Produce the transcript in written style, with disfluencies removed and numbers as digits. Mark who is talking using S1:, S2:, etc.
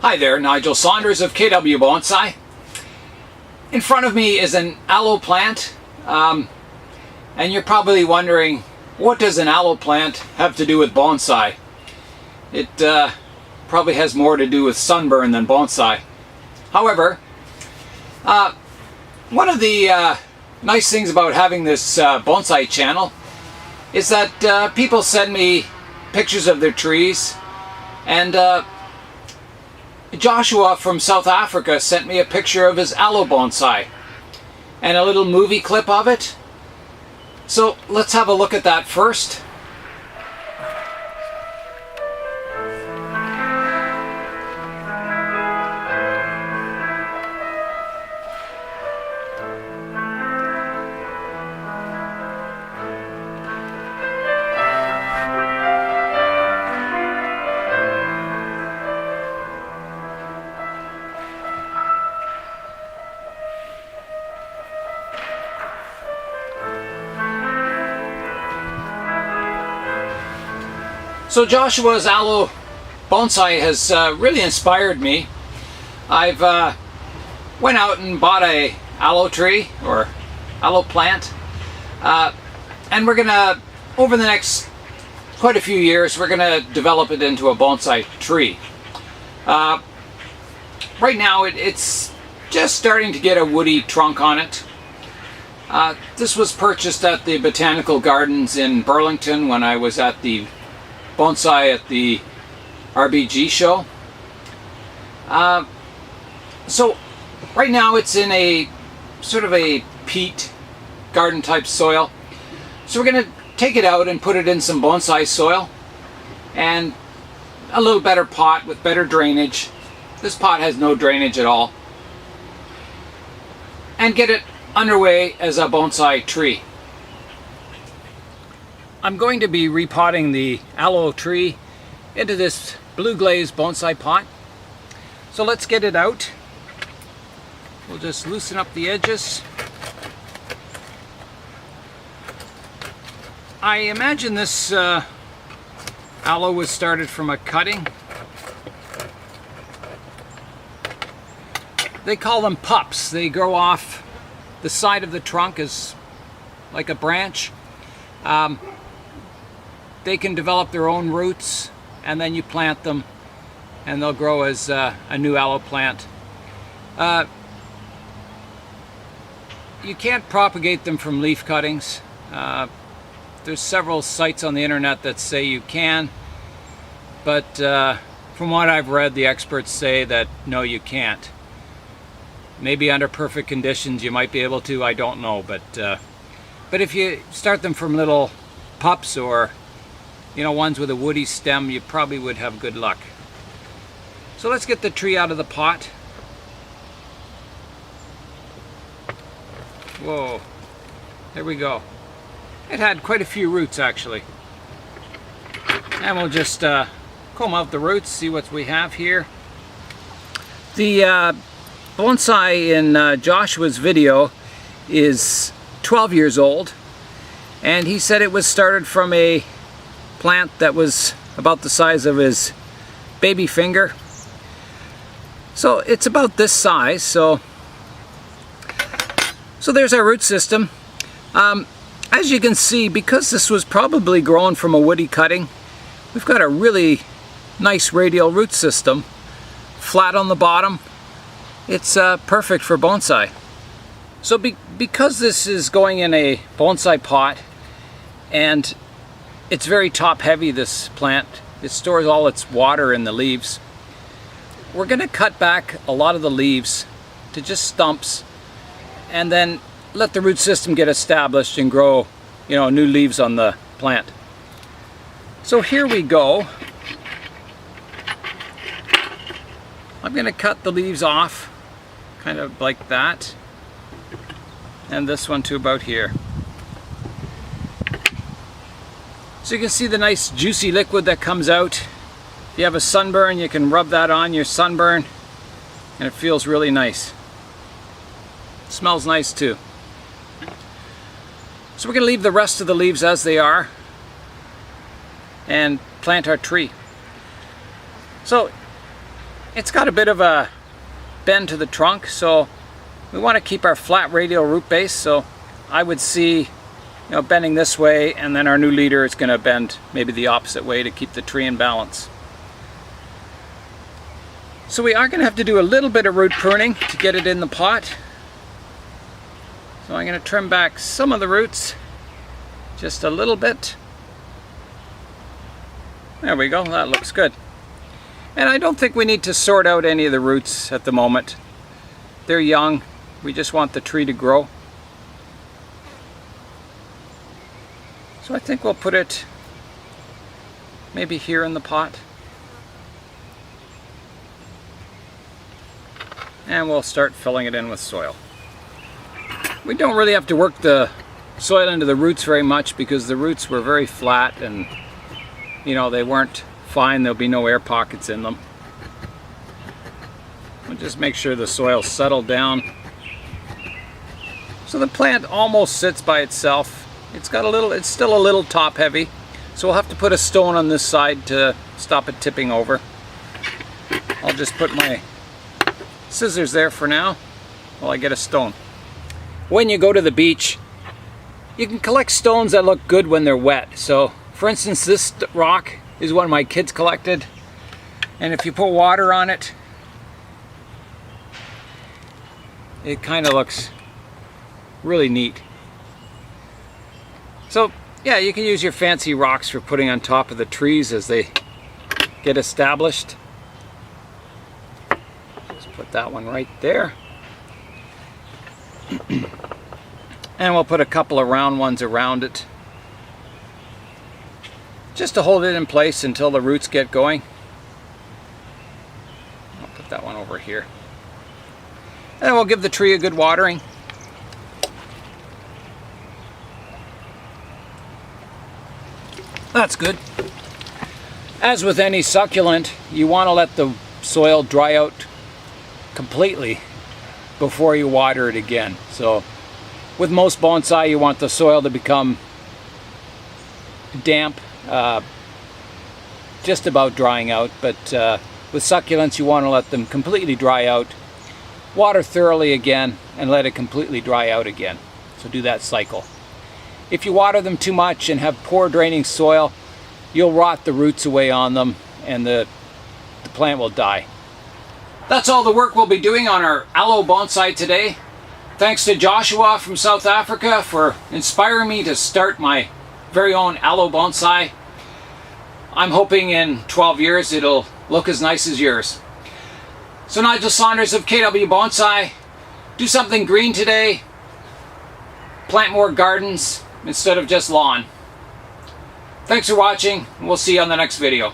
S1: Hi there, Nigel Saunders of KW Bonsai. In front of me is an aloe plant, and you're probably wondering, what does an aloe plant have to do with bonsai? It probably has more to do with sunburn than bonsai. However, one of the nice things about having this bonsai channel is that people send me pictures of their trees, and Joshua from South Africa sent me a picture of his aloe bonsai and a little movie clip of it. So let's have a look at that first. So Joshua's aloe bonsai has really inspired me. I've went out and bought a aloe tree or aloe plant, and we're gonna, over the next quite a few years, we're gonna develop it into a bonsai tree. Right now it's just starting to get a woody trunk on it. This was purchased at the Botanical Gardens in Burlington when I was at the bonsai at the RBG show. So right now it's in a sort of a peat garden type soil. So we're going to take it out and put it in some bonsai soil and a little better pot with better drainage. This pot has no drainage at all. And get it underway as a bonsai tree. I'm going to be repotting the aloe tree into this blue glazed bonsai pot. So let's get it out. We'll just loosen up the edges. I imagine this aloe was started from a cutting. They call them pups. They grow off the side of the trunk as like a branch. They can develop their own roots, and then you plant them and they'll grow as a new aloe plant. You can't propagate them from leaf cuttings. There's several sites on the internet that say you can, but from what I've read, the experts say that no, you can't. Maybe under perfect conditions you might be able to, I don't know, but if you start them from little pups or ones with a woody stem, you probably would have good luck. So let's get the tree out of the pot. Whoa, there we go. It had quite a few roots actually. And we'll just comb out the roots, see what we have here. The bonsai in Joshua's video is 12 years old, and he said it was started from a plant that was about the size of his baby finger. So it's about this size. So there's our root system. As you can see, because this was probably grown from a woody cutting, we've got a really nice radial root system, flat on the bottom. It's perfect for bonsai. So because this is going in a bonsai pot and it's very top heavy, this plant, it stores all its water in the leaves, we're going to cut back a lot of the leaves to just stumps and then let the root system get established and grow, new leaves on the plant. So here we go. I'm going to cut the leaves off kind of like that, and this one to about here. So you can see the nice juicy liquid that comes out. If you have a sunburn, you can rub that on your sunburn and it feels really nice. It smells nice too. So we're going to leave the rest of the leaves as they are and plant our tree. So it's got a bit of a bend to the trunk, so we want to keep our flat radial root base. So I would see, bending this way, and then our new leader is going to bend maybe the opposite way to keep the tree in balance. So we are going to have to do a little bit of root pruning to get it in the pot. So I'm going to trim back some of the roots, just a little bit. There we go, that looks good. And I don't think we need to sort out any of the roots at the moment. They're young, we just want the tree to grow. So I think we'll put it maybe here in the pot. And we'll start filling it in with soil. We don't really have to work the soil into the roots very much because the roots were very flat and they weren't fine. There'll be no air pockets in them. We'll just make sure the soil's settled down. So the plant almost sits by itself. It's still a little top heavy, so we'll have to put a stone on this side to stop it tipping over. I'll just put my scissors there for now while I get a stone. When you go to the beach, you can collect stones that look good when they're wet. So for instance, this rock is one my kids collected, and if you put water on it, it kind of looks really neat. So yeah, you can use your fancy rocks for putting on top of the trees as they get established. Just put that one right there. And we'll put a couple of round ones around it, just to hold it in place until the roots get going. I'll put that one over here. And we'll give the tree a good watering. That's good. As with any succulent, you want to let the soil dry out completely before you water it again. So with most bonsai, you want the soil to become damp, just about drying out, but with succulents you want to let them completely dry out, water thoroughly again, and let it completely dry out again. So do that cycle. If you water them too much and have poor draining soil, you'll rot the roots away on them and the plant will die. That's all the work we'll be doing on our aloe bonsai today. Thanks to Joshua from South Africa for inspiring me to start my very own aloe bonsai. I'm hoping in 12 years it'll look as nice as yours. So Nigel Saunders of KW Bonsai, do something green today. Plant more gardens instead of just lawn. Thanks for watching, and we'll see you on the next video.